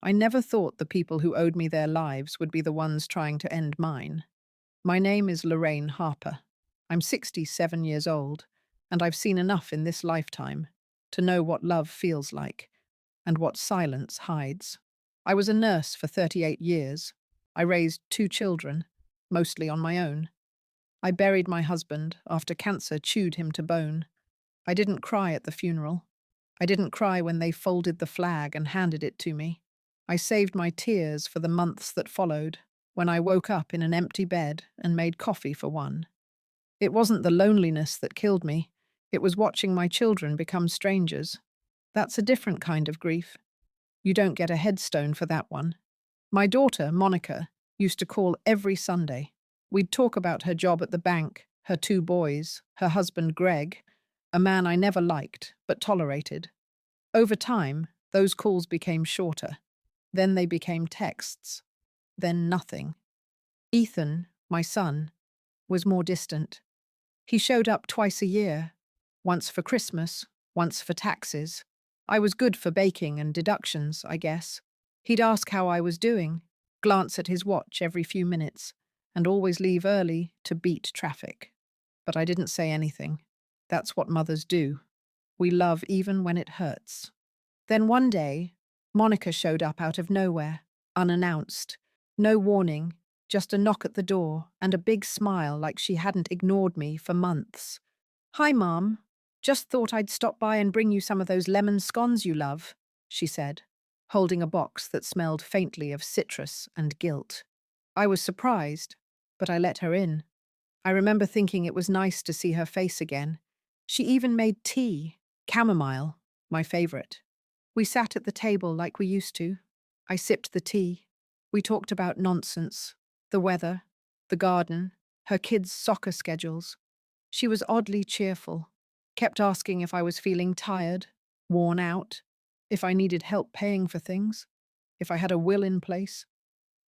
I never thought the people who owed me their lives would be the ones trying to end mine. My name is Lorraine Harper. I'm 67 years old, and I've seen enough in this lifetime to know what love feels like and what silence hides. I was a nurse for 38 years. I raised two children, mostly on my own. I buried my husband after cancer chewed him to bone. I didn't cry at the funeral. I didn't cry when they folded the flag and handed it to me. I saved my tears for the months that followed, when I woke up in an empty bed and made coffee for one. It wasn't the loneliness that killed me. It was watching my children become strangers. That's a different kind of grief. You don't get a headstone for that one. My daughter, Monica, used to call every Sunday. We'd talk about her job at the bank, her two boys, her husband Greg, a man I never liked but tolerated. Over time, those calls became shorter. Then they became texts. Then nothing. Ethan, my son, was more distant. He showed up twice a year, once for Christmas, once for taxes. I was good for baking and deductions, I guess. He'd ask how I was doing, glance at his watch every few minutes, and always leave early to beat traffic. But I didn't say anything. That's what mothers do. We love even when it hurts. Then one day, Monica showed up out of nowhere, unannounced. No warning, just a knock at the door and a big smile like she hadn't ignored me for months. "Hi, Mom. Just thought I'd stop by and bring you some of those lemon scones you love," she said, holding a box that smelled faintly of citrus and guilt. I was surprised, but I let her in. I remember thinking it was nice to see her face again. She even made tea, chamomile, my favorite. We sat at the table like we used to. I sipped the tea. We talked about nonsense, the weather, the garden, her kids' soccer schedules. She was oddly cheerful, kept asking if I was feeling tired, worn out, if I needed help paying for things, if I had a will in place.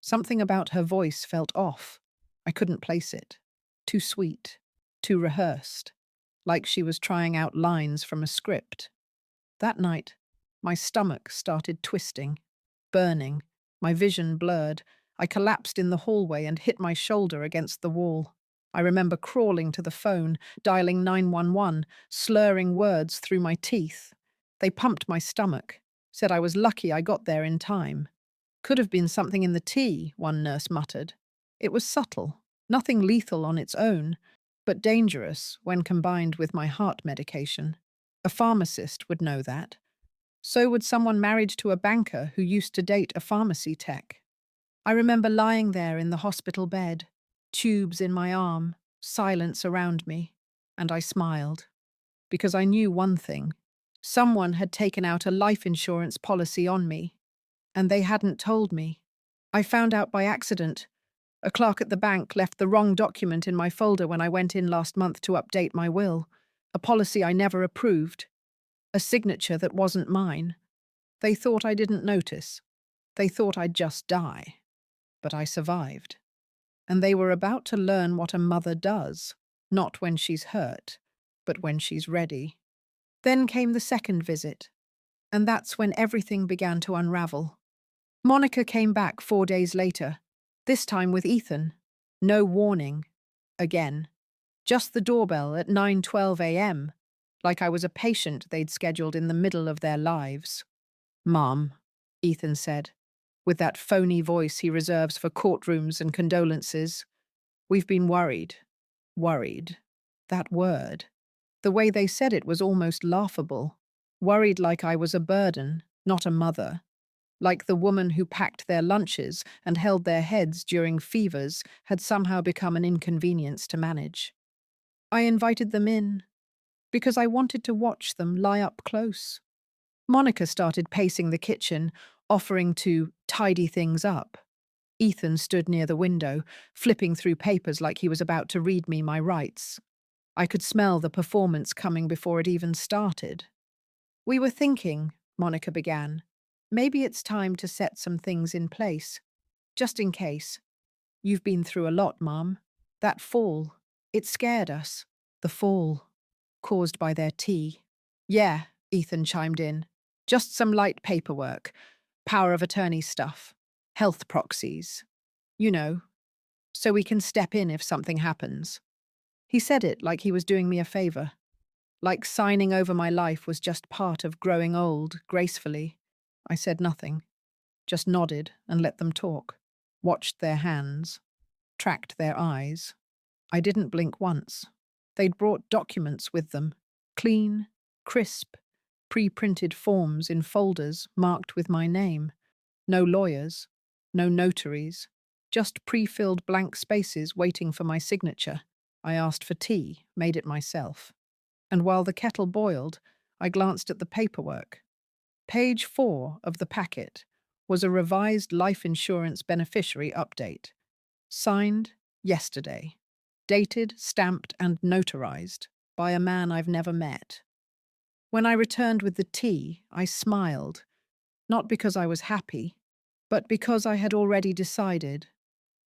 Something about her voice felt off. I couldn't place it. Too sweet, too rehearsed, like she was trying out lines from a script. That night, my stomach started twisting, burning, my vision blurred. I collapsed in the hallway and hit my shoulder against the wall. I remember crawling to the phone, dialing 911, slurring words through my teeth. They pumped my stomach, said I was lucky I got there in time. "Could have been something in the tea," one nurse muttered. It was subtle, nothing lethal on its own, but dangerous when combined with my heart medication. A pharmacist would know that. So would someone married to a banker who used to date a pharmacy tech. I remember lying there in the hospital bed, tubes in my arm, silence around me, and I smiled. Because I knew one thing. Someone had taken out a life insurance policy on me, and they hadn't told me. I found out by accident. A clerk at the bank left the wrong document in my folder when I went in last month to update my will. A policy I never approved. A signature that wasn't mine. They thought I didn't notice. They thought I'd just die. But I survived. And they were about to learn what a mother does, not when she's hurt, but when she's ready. Then came the second visit, and that's when everything began to unravel. Monica came back 4 days later, this time with Ethan. No warning. Again. Just the doorbell at 9:12 a.m., like I was a patient they'd scheduled in the middle of their lives. "Mom," Ethan said, with that phony voice he reserves for courtrooms and condolences. "We've been worried." Worried. That word. The way they said it was almost laughable. Worried like I was a burden, not a mother. Like the woman who packed their lunches and held their heads during fevers had somehow become an inconvenience to manage. I invited them in because I wanted to watch them lie up close. Monica started pacing the kitchen, offering to tidy things up. Ethan stood near the window, flipping through papers like he was about to read me my rights. I could smell the performance coming before it even started. "We were thinking," Monica began, "maybe it's time to set some things in place. Just in case. You've been through a lot, Mom. That fall, it scared us. The fall, caused by their tea." "Yeah," Ethan chimed in. "Just some light paperwork. Power of attorney stuff. Health proxies. You know, so we can step in if something happens. He said it like he was doing me a favor. Like signing over my life was just part of growing old, gracefully. I said nothing, just nodded and let them talk. Watched their hands. Tracked their eyes. I didn't blink once. They'd brought documents with them. Clean, crisp, pre-printed forms in folders marked with my name. No lawyers, no notaries, just pre-filled blank spaces waiting for my signature. I asked for tea, made it myself. And while the kettle boiled, I glanced at the paperwork. Page 4 of the packet was a revised life insurance beneficiary update. Signed yesterday. Dated, stamped, and notarized by a man I've never met. When I returned with the tea, I smiled, not because I was happy, but because I had already decided.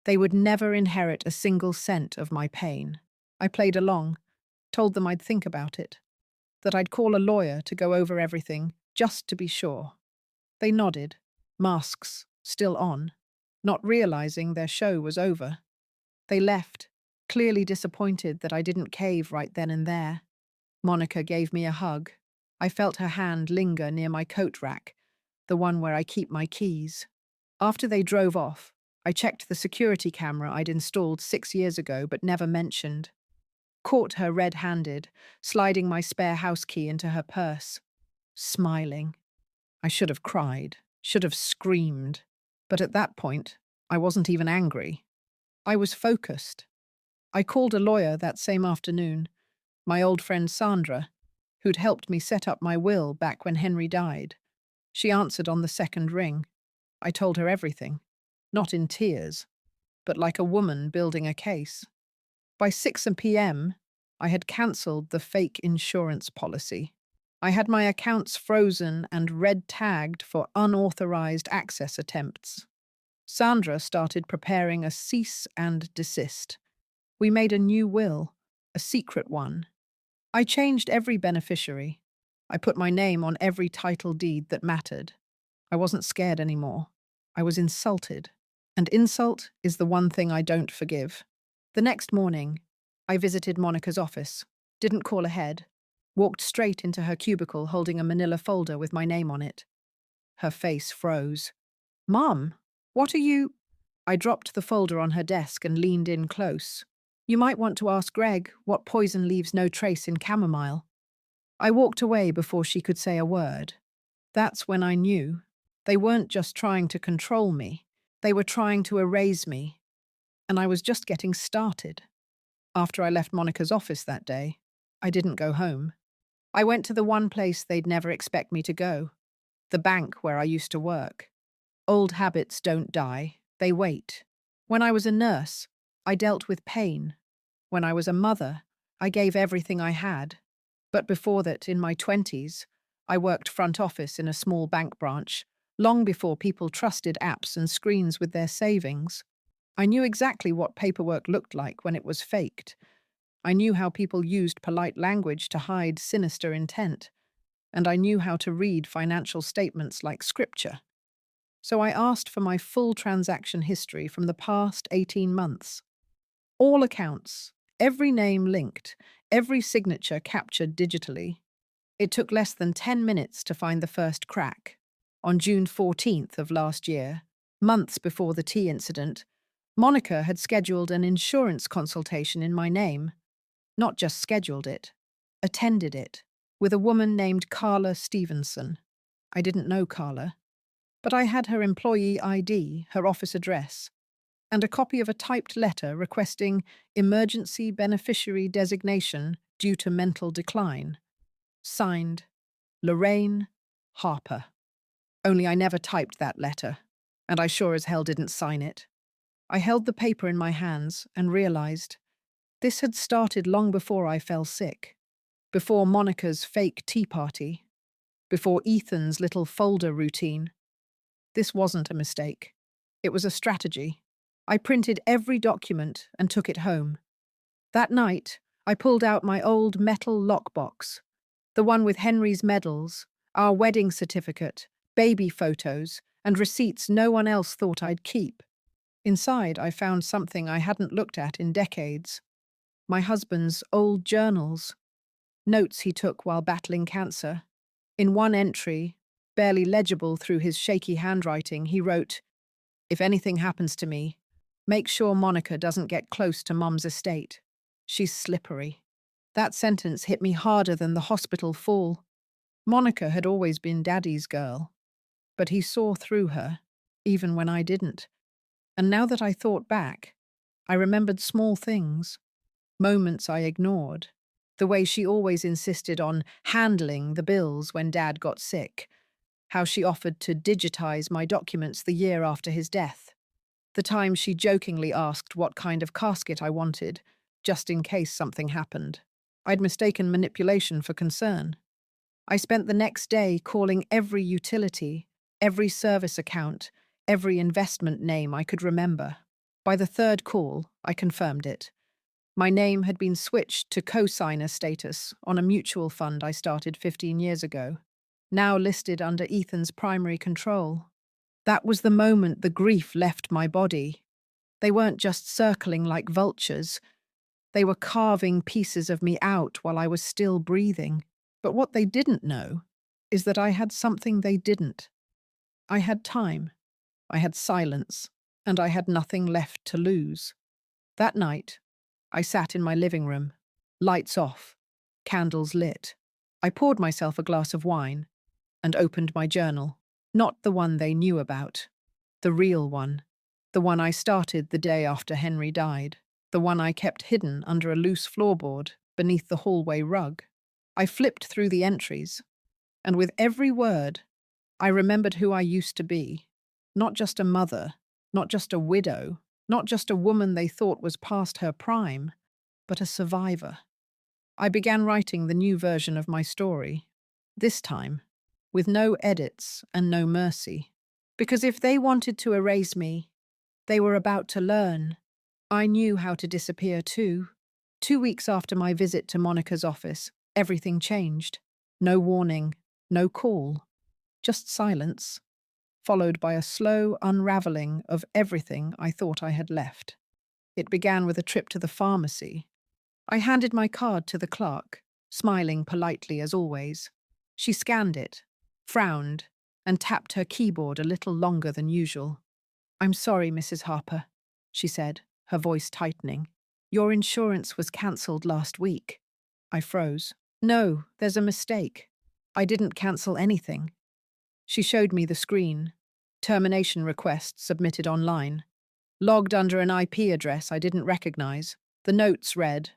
They would never inherit a single cent of my pain. I played along, told them I'd think about it, that I'd call a lawyer to go over everything, just to be sure. They nodded, masks still on, not realizing their show was over. They left, clearly disappointed that I didn't cave right then and there. Monica gave me a hug. I felt her hand linger near my coat rack, the one where I keep my keys. After they drove off, I checked the security camera I'd installed 6 years ago but never mentioned. Caught her red-handed, sliding my spare house key into her purse. Smiling. I should have cried, should have screamed. But at that point, I wasn't even angry. I was focused. I called a lawyer that same afternoon, my old friend Sandra, who'd helped me set up my will back when Henry died. She answered on the second ring. I told her everything, not in tears, but like a woman building a case. By 6 p.m., I had cancelled the fake insurance policy. I had my accounts frozen and red-tagged for unauthorized access attempts. Sandra started preparing a cease and desist. We made a new will, a secret one. I changed every beneficiary. I put my name on every title deed that mattered. I wasn't scared anymore. I was insulted. And insult is the one thing I don't forgive. The next morning, I visited Monica's office, didn't call ahead, walked straight into her cubicle holding a manila folder with my name on it. Her face froze. "Mom, what are you—" I dropped the folder on her desk and leaned in close. "You might want to ask Greg what poison leaves no trace in chamomile." I walked away before she could say a word. That's when I knew. They weren't just trying to control me. They were trying to erase me. And I was just getting started. After I left Monica's office that day, I didn't go home. I went to the one place they'd never expect me to go. The bank where I used to work. Old habits don't die, they wait. When I was a nurse, I dealt with pain. When I was a mother, I gave everything I had. But before that, in my 20s, I worked front office in a small bank branch, long before people trusted apps and screens with their savings. I knew exactly what paperwork looked like when it was faked. I knew how people used polite language to hide sinister intent. And I knew how to read financial statements like scripture. So I asked for my full transaction history from the past 18 months. All accounts, every name linked, every signature captured digitally. It took less than 10 minutes to find the first crack. On June 14th of last year, months before the tea incident, Monica had scheduled an insurance consultation in my name. Not just scheduled it, attended it, with a woman named Carla Stevenson. I didn't know Carla, but I had her employee ID, her office address, and a copy of a typed letter requesting emergency beneficiary designation due to mental decline. Signed, Lorraine Harper. Only I never typed that letter, and I sure as hell didn't sign it. I held the paper in my hands and realized this had started long before I fell sick, before Monica's fake tea party, before Ethan's little folder routine. This wasn't a mistake. It was a strategy. I printed every document and took it home. That night, I pulled out my old metal lockbox, the one with Henry's medals, our wedding certificate, baby photos, and receipts no one else thought I'd keep. Inside, I found something I hadn't looked at in decades. My husband's old journals, notes he took while battling cancer. In one entry, barely legible through his shaky handwriting, he wrote, "If anything happens to me, make sure Monica doesn't get close to Mom's estate. She's slippery." That sentence hit me harder than the hospital fall. Monica had always been Daddy's girl, but he saw through her, even when I didn't. And now that I thought back, I remembered small things, moments I ignored. The way she always insisted on handling the bills when Dad got sick, how she offered to digitize my documents the year after his death, the time she jokingly asked what kind of casket I wanted, just in case something happened. I'd mistaken manipulation for concern. I spent the next day calling every utility, every service account, every investment name I could remember. By the third call, I confirmed it. My name had been switched to co-signer status on a mutual fund I started 15 years ago, now listed under Ethan's primary control. That was the moment the grief left my body. They weren't just circling like vultures. They were carving pieces of me out while I was still breathing. But what they didn't know is that I had something they didn't. I had time, I had silence, and I had nothing left to lose. That night, I sat in my living room, lights off, candles lit. I poured myself a glass of wine and opened my journal. Not the one they knew about, the real one, the one I started the day after Henry died, the one I kept hidden under a loose floorboard beneath the hallway rug. I flipped through the entries, and with every word, I remembered who I used to be. Not just a mother, not just a widow, not just a woman they thought was past her prime, but a survivor. I began writing the new version of my story, this time, with no edits and no mercy. Because if they wanted to erase me, they were about to learn. I knew how to disappear too. 2 weeks after my visit to Monica's office, everything changed. No warning, no call, just silence, followed by a slow unraveling of everything I thought I had left. It began with a trip to the pharmacy. I handed my card to the clerk, smiling politely as always. She scanned it, frowned, and tapped her keyboard a little longer than usual. "I'm sorry, Mrs. Harper," she said, her voice tightening. "Your insurance was cancelled last week." I froze. "No, there's a mistake. I didn't cancel anything." She showed me the screen. Termination request submitted online. Logged under an IP address I didn't recognize. The notes read,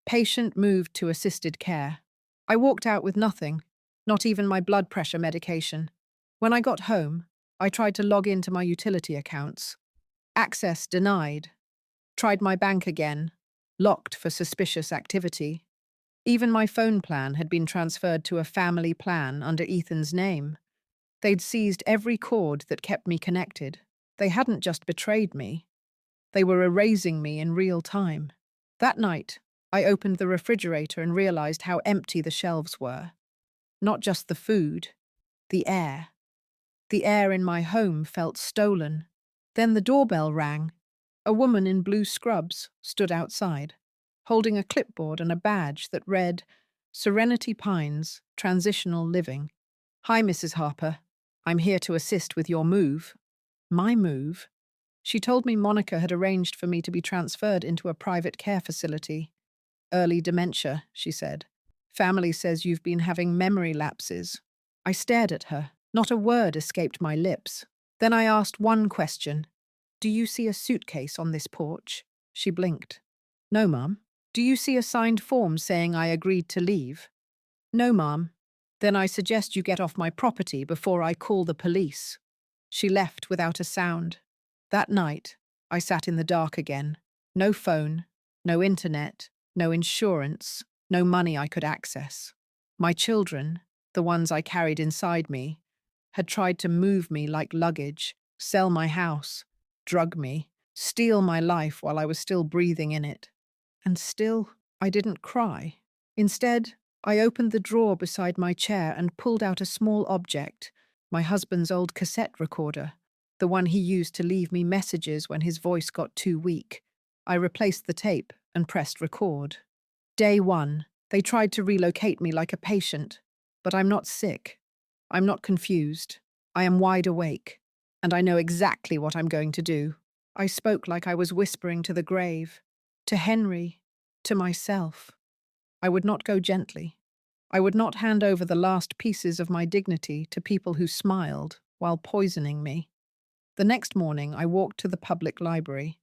"Patient moved to assisted care." I walked out with nothing, not even my blood pressure medication. When I got home, I tried to log into my utility accounts. Access denied. Tried my bank again. Locked for suspicious activity. Even my phone plan had been transferred to a family plan under Ethan's name. They'd seized every cord that kept me connected. They hadn't just betrayed me. They were erasing me in real time. That night, I opened the refrigerator and realized how empty the shelves were. Not just the food, the air. The air in my home felt stolen. Then the doorbell rang. A woman in blue scrubs stood outside, holding a clipboard and a badge that read, "Serenity Pines, Transitional Living." "Hi, Mrs. Harper. I'm here to assist with your move." My move? She told me Monica had arranged for me to be transferred into a private care facility. "Early dementia," she said. "Family says you've been having memory lapses." I stared at her. Not a word escaped my lips. Then I asked one question. "Do you see a suitcase on this porch?" She blinked. "No, Mum." "Do you see a signed form saying I agreed to leave?" "No, Mum." "Then I suggest you get off my property before I call the police." She left without a sound. That night, I sat in the dark again. No phone, no internet, no insurance, no money I could access. My children, the ones I carried inside me, had tried to move me like luggage, sell my house, drug me, steal my life while I was still breathing in it. And still, I didn't cry. Instead, I opened the drawer beside my chair and pulled out a small object, My husband's old cassette recorder, the one he used to leave me messages when his voice got too weak. I replaced the tape and pressed record. Day 1, they tried to relocate me like a patient, but I'm not sick. I'm not confused. I am wide awake, and I know exactly what I'm going to do. I spoke like I was whispering to the grave, to Henry, to myself. I would not go gently. I would not hand over the last pieces of my dignity to people who smiled while poisoning me. The next morning, I walked to the public library,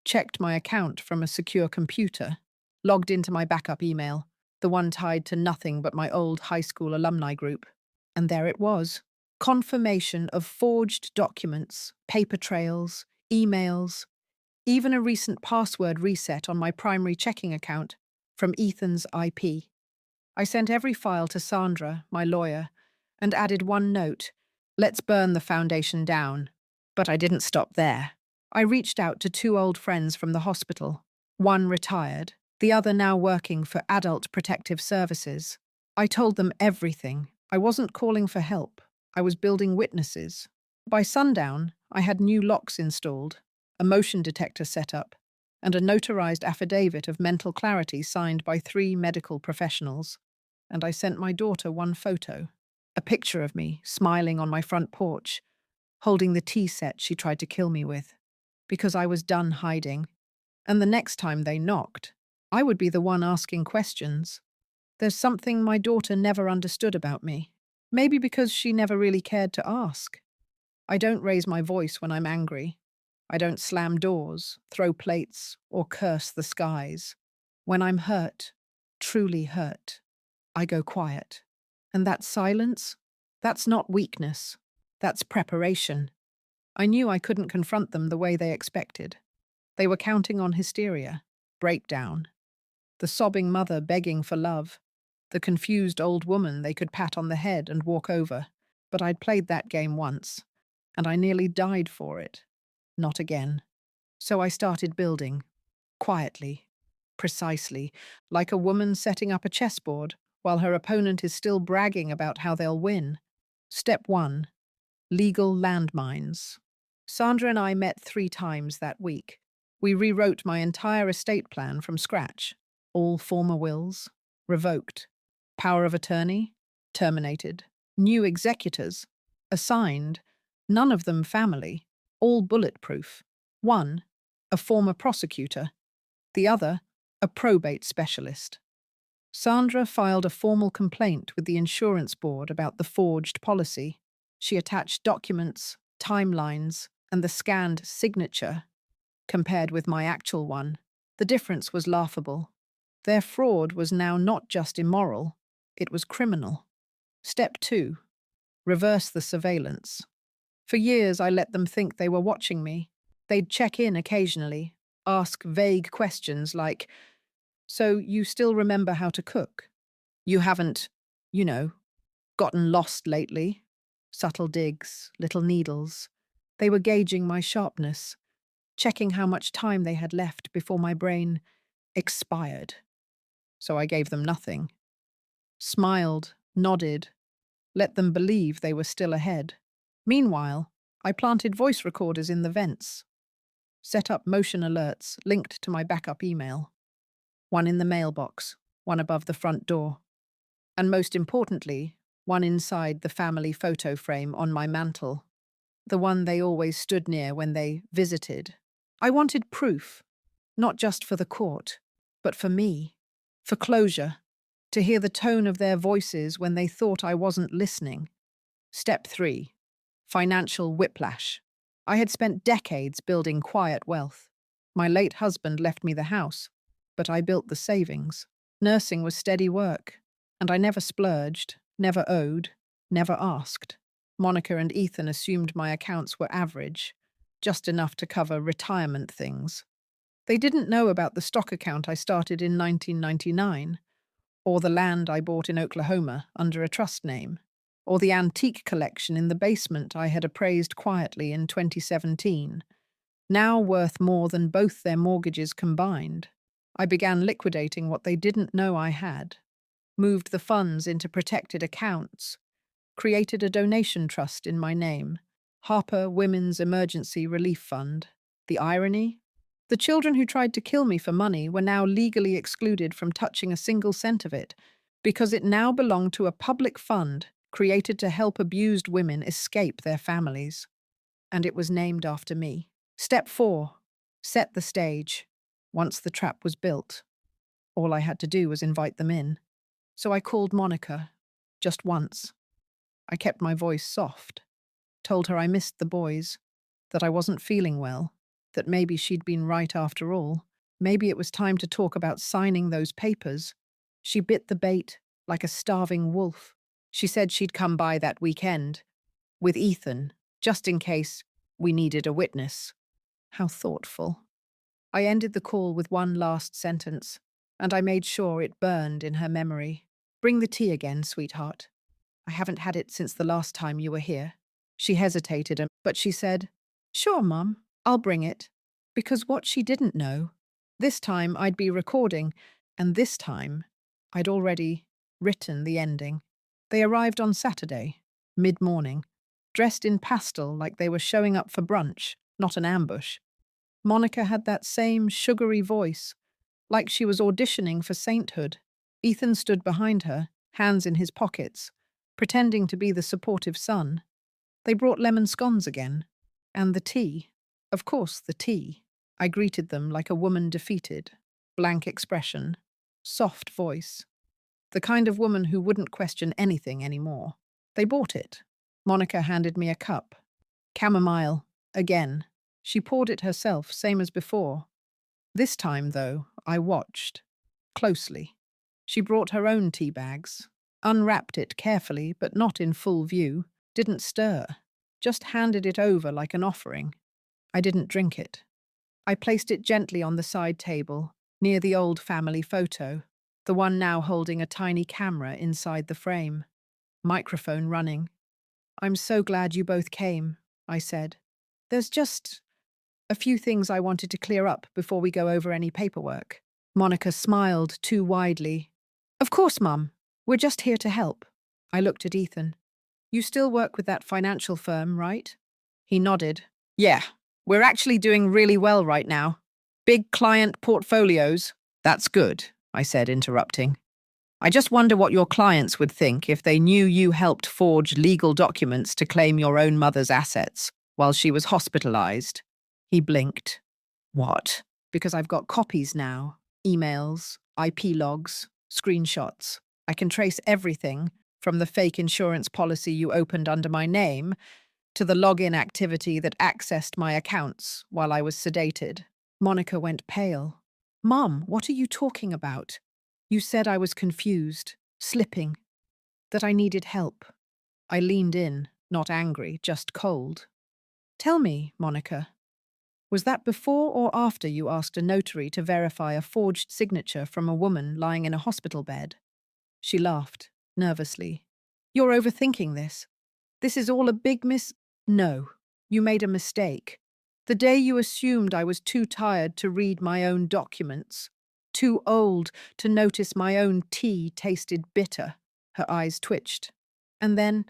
checked my account from a secure computer, logged into my backup email, the one tied to nothing but my old high school alumni group. And there it was. Confirmation of forged documents, paper trails, emails, even a recent password reset on my primary checking account from Ethan's IP. I sent every file to Sandra, my lawyer, and added one note: let's burn the foundation down. But I didn't stop there. I reached out to 2 old friends from the hospital, one retired, the other now working for Adult Protective Services. I told them everything. I wasn't calling for help. I was building witnesses. By sundown, I had new locks installed, a motion detector set up, and a notarized affidavit of mental clarity signed by 3 medical professionals. And I sent my daughter one photo, a picture of me smiling on my front porch, holding the tea set she tried to kill me with, because I was done hiding. And the next time they knocked, I would be the one asking questions. There's something my daughter never understood about me. Maybe because she never really cared to ask. I don't raise my voice when I'm angry. I don't slam doors, throw plates, or curse the skies. When I'm hurt, truly hurt, I go quiet. And that silence, that's not weakness. That's preparation. I knew I couldn't confront them the way they expected. They were counting on hysteria, breakdown, the sobbing mother begging for love, the confused old woman they could pat on the head and walk over. But I'd played that game once, and I nearly died for it. Not again. So I started building, quietly, precisely, like a woman setting up a chessboard while her opponent is still bragging about how they'll win. Step 1. Legal landmines. Sandra and I met 3 times that week. We rewrote my entire estate plan from scratch. All former wills, revoked. Power of attorney, terminated. New executors, assigned. None of them family, all bulletproof. One, a former prosecutor. The other, a probate specialist. Sandra filed a formal complaint with the insurance board about the forged policy. She attached documents, timelines, and the scanned signature. Compared with my actual one, the difference was laughable. Their fraud was now not just immoral, it was criminal. Step 2. Reverse the surveillance. For years I let them think they were watching me. They'd check in occasionally, ask vague questions like, "So you still remember how to cook? You haven't, you know, gotten lost lately?" Subtle digs, little needles. They were gauging my sharpness, checking how much time they had left before my brain expired. So I gave them nothing. Smiled, nodded, let them believe they were still ahead. Meanwhile, I planted voice recorders in the vents, set up motion alerts linked to my backup email. One in the mailbox, one above the front door. And most importantly, one inside the family photo frame on my mantel, the one they always stood near when they visited. I wanted proof, not just for the court, but for me, for closure, to hear the tone of their voices when they thought I wasn't listening. Step 3. Financial whiplash. I had spent decades building quiet wealth. My late husband left me the house, but I built the savings. Nursing was steady work, and I never splurged, never owed, never asked. Monica and Ethan assumed my accounts were average, just enough to cover retirement things. They didn't know about the stock account I started in 1999, or the land I bought in Oklahoma under a trust name, or the antique collection in the basement I had appraised quietly in 2017, now worth more than both their mortgages combined. I began liquidating what they didn't know I had, moved the funds into protected accounts, created a donation trust in my name, Harper Women's Emergency Relief Fund. The irony? The children who tried to kill me for money were now legally excluded from touching a single cent of it, because it now belonged to a public fund created to help abused women escape their families. And it was named after me. Step 4. Set the stage. Once the trap was built, all I had to do was invite them in. So I called Monica, just once. I kept my voice soft, told her I missed the boys, that I wasn't feeling well, that maybe she'd been right after all. Maybe it was time to talk about signing those papers. She bit the bait like a starving wolf. She said she'd come by that weekend with Ethan, just in case we needed a witness. How thoughtful. I ended the call with one last sentence, and I made sure it burned in her memory. Bring the tea again, sweetheart. I haven't had it since the last time you were here. She hesitated, but she said, Sure, Mum, I'll bring it. Because what she didn't know, this time I'd be recording, and this time I'd already written the ending. They arrived on Saturday, mid-morning, dressed in pastel like they were showing up for brunch, not an ambush. Monica had that same sugary voice, like she was auditioning for sainthood. Ethan stood behind her, hands in his pockets, pretending to be the supportive son. They brought lemon scones again. And the tea. Of course, the tea. I greeted them like a woman defeated. Blank expression. Soft voice. The kind of woman who wouldn't question anything anymore. They bought it. Monica handed me a cup. Chamomile. Again. She poured it herself, same as before. This time, though, I watched. Closely. She brought her own tea bags. Unwrapped it carefully, but not in full view. Didn't stir. Just handed it over like an offering. I didn't drink it. I placed it gently on the side table, near the old family photo, the one now holding a tiny camera inside the frame. Microphone running. I'm so glad you both came, I said. There's just a few things I wanted to clear up before we go over any paperwork. Monica smiled too widely. Of course, Mum. We're just here to help. I looked at Ethan. You still work with that financial firm, right? He nodded. Yeah, we're actually doing really well right now. Big client portfolios. That's good, I said, interrupting. I just wonder what your clients would think if they knew you helped forge legal documents to claim your own mother's assets while she was hospitalized. He blinked. What? Because I've got copies now. Emails, IP logs, screenshots. I can trace everything, from the fake insurance policy you opened under my name to the login activity that accessed my accounts while I was sedated. Monica went pale. Mum, what are you talking about? You said I was confused, slipping, that I needed help. I leaned in, not angry, just cold. Tell me, Monica, was that before or after you asked a notary to verify a forged signature from a woman lying in a hospital bed? She laughed, nervously. You're overthinking this. This is all a big No, you made a mistake. The day you assumed I was too tired to read my own documents, too old to notice my own tea tasted bitter. Her eyes twitched. And then,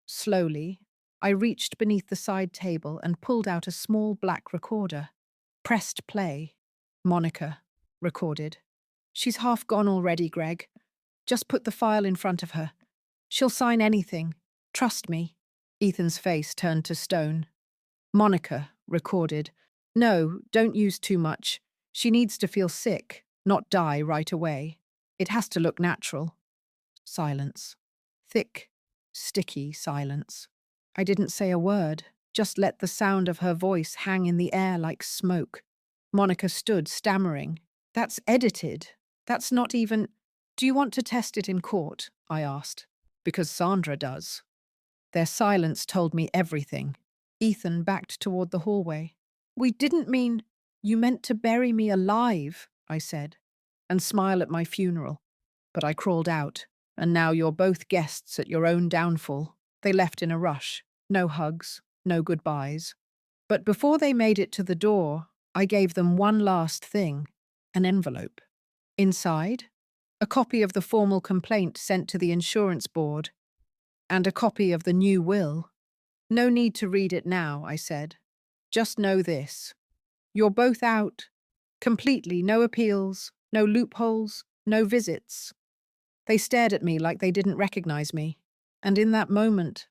slowly, I reached beneath the side table and pulled out a small black recorder. Pressed play. Monica recorded. She's half gone already, Greg. Just put the file in front of her. She'll sign anything. Trust me. Ethan's face turned to stone. Monica recorded. No, don't use too much. She needs to feel sick, not die right away. It has to look natural. Silence. Thick, sticky silence. I didn't say a word, just let the sound of her voice hang in the air like smoke. Monica stood, stammering. That's edited. That's not even... Do you want to test it in court? I asked. Because Sandra does. Their silence told me everything. Ethan backed toward the hallway. We didn't mean... You meant to bury me alive, I said, and smile at my funeral. But I crawled out, and now you're both guests at your own downfall. They left in a rush. No hugs, no goodbyes. But before they made it to the door, I gave them one last thing, an envelope. Inside, a copy of the formal complaint sent to the insurance board. And a copy of the new will. No need to read it now, I said. Just know this. You're both out. Completely, no appeals, no loopholes, no visits. They stared at me like they didn't recognize me. And in that moment,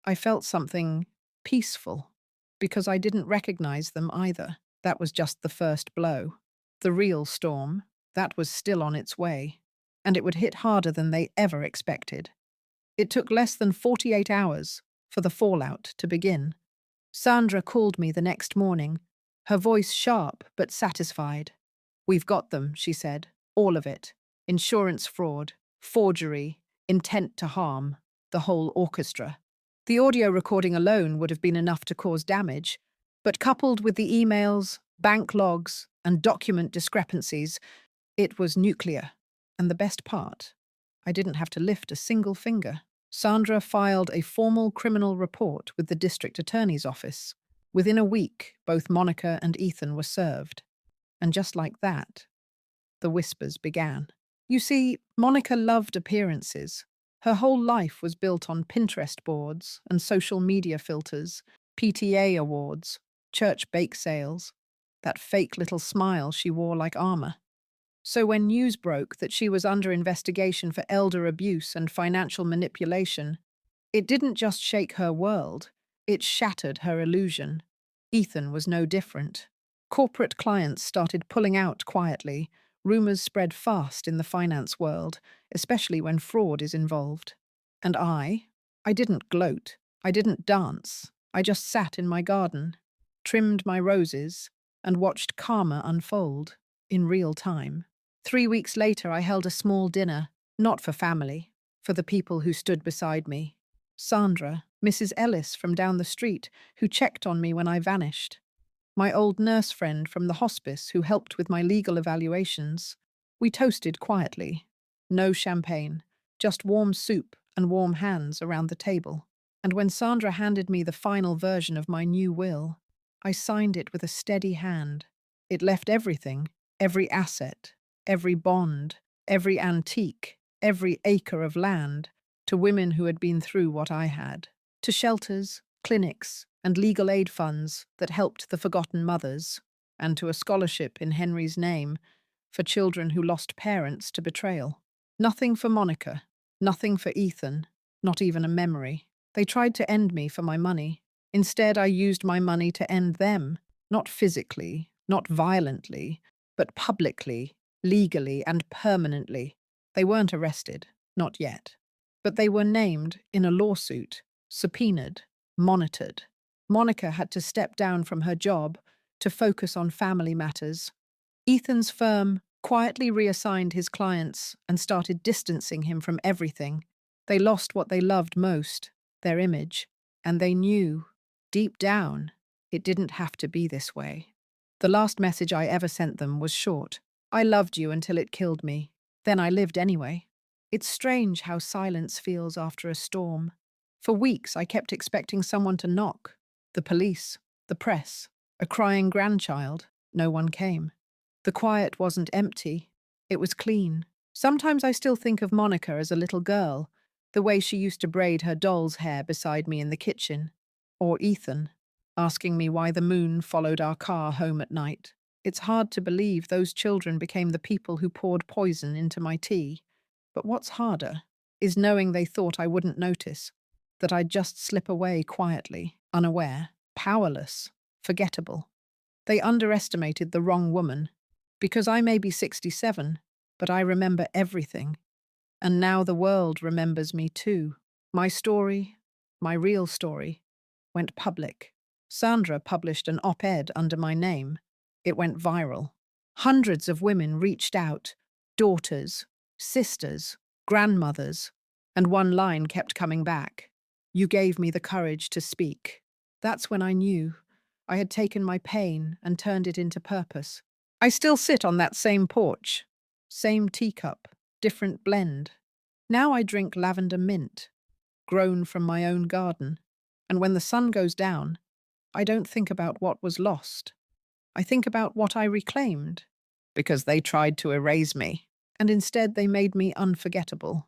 I felt something peaceful, because I didn't recognize them either. That was just the first blow. The real storm, that was still on its way. And it would hit harder than they ever expected. It took less than 48 hours for the fallout to begin. Sandra called me the next morning, her voice sharp but satisfied. "We've got them," she said. "All of it. Insurance fraud, forgery, intent to harm, the whole orchestra." The audio recording alone would have been enough to cause damage, but coupled with the emails, bank logs, and document discrepancies, it was nuclear. And the best part, I didn't have to lift a single finger. Sandra filed a formal criminal report with the district attorney's office. Within a week, both Monica and Ethan were served. And just like that, the whispers began. You see, Monica loved appearances. Her whole life was built on Pinterest boards and social media filters, PTA awards, church bake sales, that fake little smile she wore like armor. So when news broke that she was under investigation for elder abuse and financial manipulation, it didn't just shake her world, it shattered her illusion. Ethan was no different. Corporate clients started pulling out quietly. Rumors spread fast in the finance world, especially when fraud is involved. And I didn't gloat. I didn't dance. I just sat in my garden, trimmed my roses, and watched karma unfold in real time. 3 weeks later, I held a small dinner, not for family, for the people who stood beside me. Sandra, Mrs. Ellis from down the street, who checked on me when I vanished. My old nurse friend from the hospice who helped with my legal evaluations. We toasted quietly. No champagne, just warm soup and warm hands around the table. And when Sandra handed me the final version of my new will, I signed it with a steady hand. It left everything, every asset, every bond, every antique, every acre of land, to women who had been through what I had, to shelters, clinics, and legal aid funds that helped the forgotten mothers, and to a scholarship in Henry's name for children who lost parents to betrayal. Nothing for Monica, nothing for Ethan, not even a memory. They tried to end me for my money. Instead, I used my money to end them, not physically, not violently, but publicly, legally, and permanently. They weren't arrested, not yet. But they were named in a lawsuit, subpoenaed, monitored. Monica had to step down from her job to focus on family matters. Ethan's firm quietly reassigned his clients and started distancing him from everything. They lost what they loved most, their image, and they knew, deep down, it didn't have to be this way. The last message I ever sent them was short. I loved you until it killed me. Then I lived anyway. It's strange how silence feels after a storm. For weeks, I kept expecting someone to knock. The police, the press, a crying grandchild. No one came. The quiet wasn't empty. It was clean. Sometimes I still think of Monica as a little girl, the way she used to braid her doll's hair beside me in the kitchen. Or Ethan, asking me why the moon followed our car home at night. It's hard to believe those children became the people who poured poison into my tea. But what's harder is knowing they thought I wouldn't notice, that I'd just slip away quietly, unaware, powerless, forgettable. They underestimated the wrong woman, because I may be 67, but I remember everything. And now the world remembers me too. My story, my real story, went public. Sandra published an op-ed under my name. It went viral. Hundreds of women reached out, daughters, sisters, grandmothers, and one line kept coming back. You gave me the courage to speak. That's when I knew I had taken my pain and turned it into purpose. I still sit on that same porch, same teacup, different blend. Now I drink lavender mint, grown from my own garden. And when the sun goes down, I don't think about what was lost. I think about what I reclaimed, because they tried to erase me, and instead they made me unforgettable.